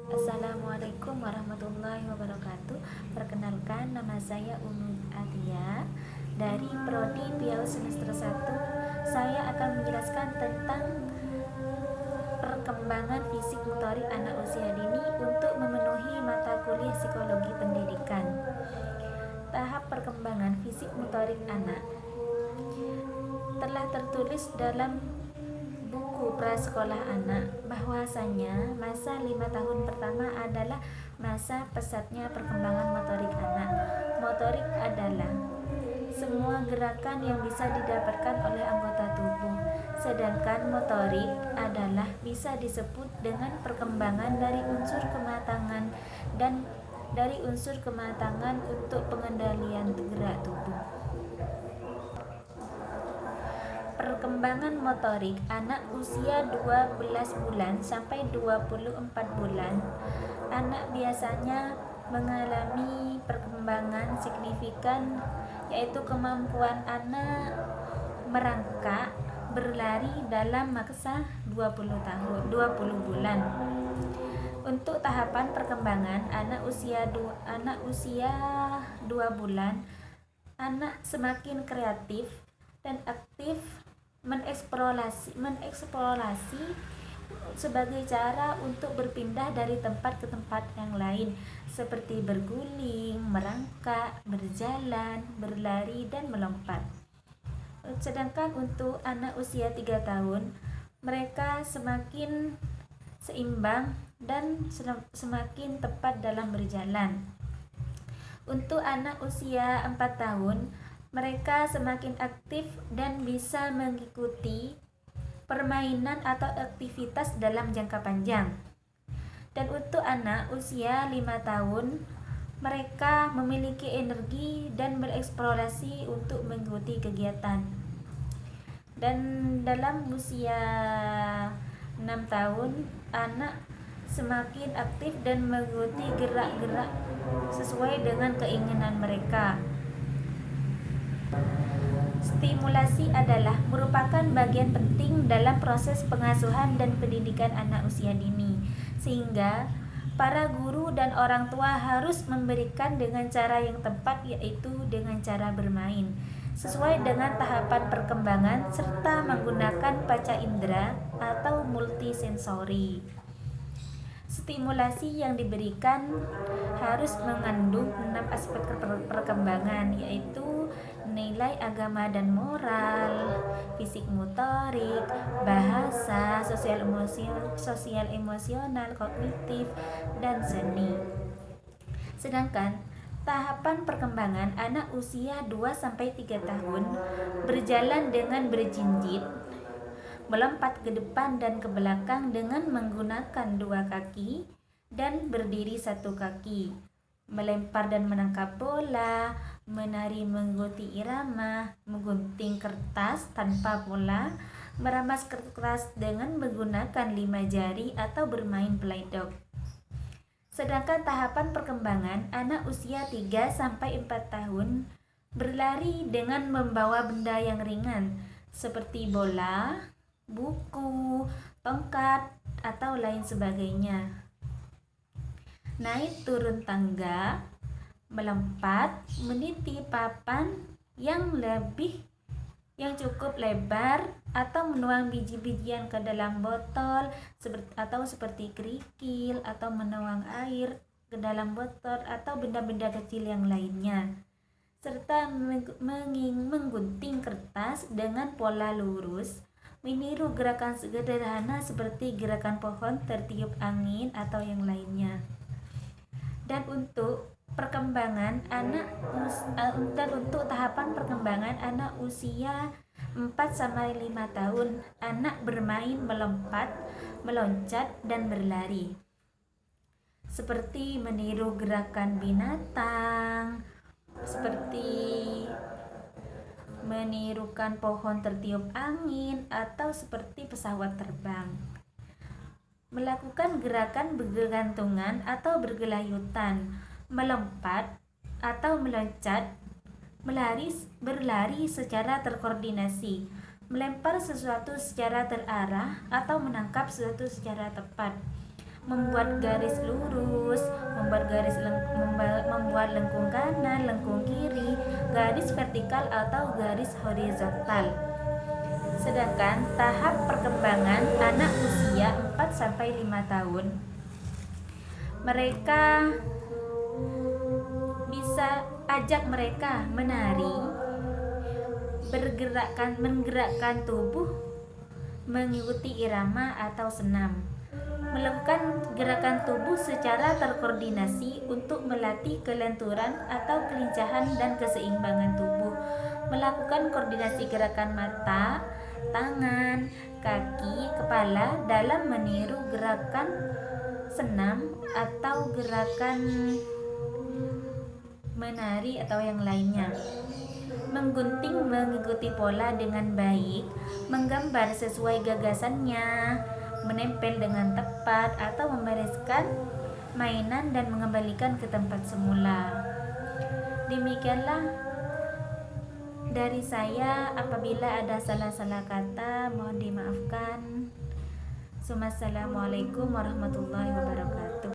Assalamualaikum warahmatullahi wabarakatuh. Perkenalkan, nama saya Unu Atia dari Prodi PIAU semester 1. Saya akan menjelaskan tentang perkembangan fisik motorik anak usia dini untuk memenuhi mata kuliah psikologi pendidikan. Tahap perkembangan fisik motorik anak telah tertulis dalam buku prasekolah anak bahwasanya masa 5 tahun pertama adalah masa pesatnya perkembangan motorik anak. Motorik adalah semua gerakan yang bisa didapatkan oleh anggota tubuh, sedangkan motorik adalah bisa disebut dengan perkembangan dari unsur kematangan dan dari unsur kematangan untuk pengendalian gerak tubuh. Perkembangan motorik anak usia 12 bulan sampai 24 bulan. Anak biasanya mengalami perkembangan signifikan, yaitu kemampuan anak merangkak berlari dalam masa 20 bulan. Untuk tahapan perkembangan anak usia 2 bulan, anak semakin kreatif dan aktif mengeksplorasi sebagai cara untuk berpindah dari tempat ke tempat yang lain, seperti berguling, merangkak, berjalan, berlari, dan melompat. Sedangkan untuk anak usia 3 tahun, mereka semakin seimbang dan semakin tepat dalam berjalan. Untuk anak usia 4 tahun, mereka semakin aktif dan bisa mengikuti permainan atau aktivitas dalam jangka panjang. Dan untuk anak usia 5 tahun, mereka memiliki energi dan bereksplorasi untuk mengikuti kegiatan. Dan dalam usia 6 tahun, anak semakin aktif dan mengikuti gerak-gerak sesuai dengan keinginan mereka. Stimulasi adalah merupakan bagian penting dalam proses pengasuhan dan pendidikan anak usia dini, sehingga para guru dan orang tua harus memberikan dengan cara yang tepat, yaitu dengan cara bermain sesuai dengan tahapan perkembangan serta menggunakan panca indera atau multisensori. Stimulasi yang diberikan harus mengandung 6 aspek perkembangan, yaitu nilai agama dan moral, fisik motorik, bahasa, sosial emosional, kognitif, dan seni. Sedangkan tahapan perkembangan anak usia 2-3 tahun berjalan dengan berjinjit, melompat ke depan dan ke belakang dengan menggunakan 2 kaki dan berdiri 1 kaki, melempar dan menangkap bola, menari mengikuti irama, menggunting kertas tanpa bola, meramas kertas dengan menggunakan 5 jari atau bermain play-doh. Sedangkan tahapan perkembangan anak usia 3-4 tahun berlari dengan membawa benda yang ringan seperti bola, buku, tongkat, atau lain sebagainya. Naik turun tangga, melompat, meniti papan yang cukup lebar, atau menuang biji-bijian ke dalam botol atau seperti kerikil, atau menuang air ke dalam botol atau benda-benda kecil yang lainnya, serta menggunting kertas dengan pola lurus, meniru gerakan sederhana seperti gerakan pohon tertiup angin atau yang lainnya. Dan untuk untuk tahapan perkembangan anak usia 4-5 tahun, anak bermain melompat, meloncat, dan berlari seperti meniru gerakan binatang, seperti menirukan pohon tertiup angin, atau seperti pesawat terbang. Melakukan gerakan bergantungan atau bergelayutan, melompat atau meloncat, berlari secara terkoordinasi, melempar sesuatu secara terarah atau menangkap sesuatu secara tepat, membuat garis lurus, membuat lengkung kanan, lengkung kiri, garis vertikal atau garis horizontal. Sedangkan tahap perkembangan anak usia 4-5 tahun, mereka bisa ajak mereka menari, menggerakkan tubuh mengikuti irama atau senam, melakukan gerakan tubuh secara terkoordinasi untuk melatih kelenturan atau kelincahan dan keseimbangan tubuh, melakukan koordinasi gerakan mata, tangan, kaki, kepala dalam meniru gerakan senam atau gerakan menari atau yang lainnya. Menggunting mengikuti pola dengan baik, menggambar sesuai gagasannya, menempel dengan tepat atau membereskan mainan dan mengembalikan ke tempat semula. Demikianlah dari saya. Apabila ada salah-salah kata mohon dimaafkan. Assalamualaikum warahmatullahi wabarakatuh.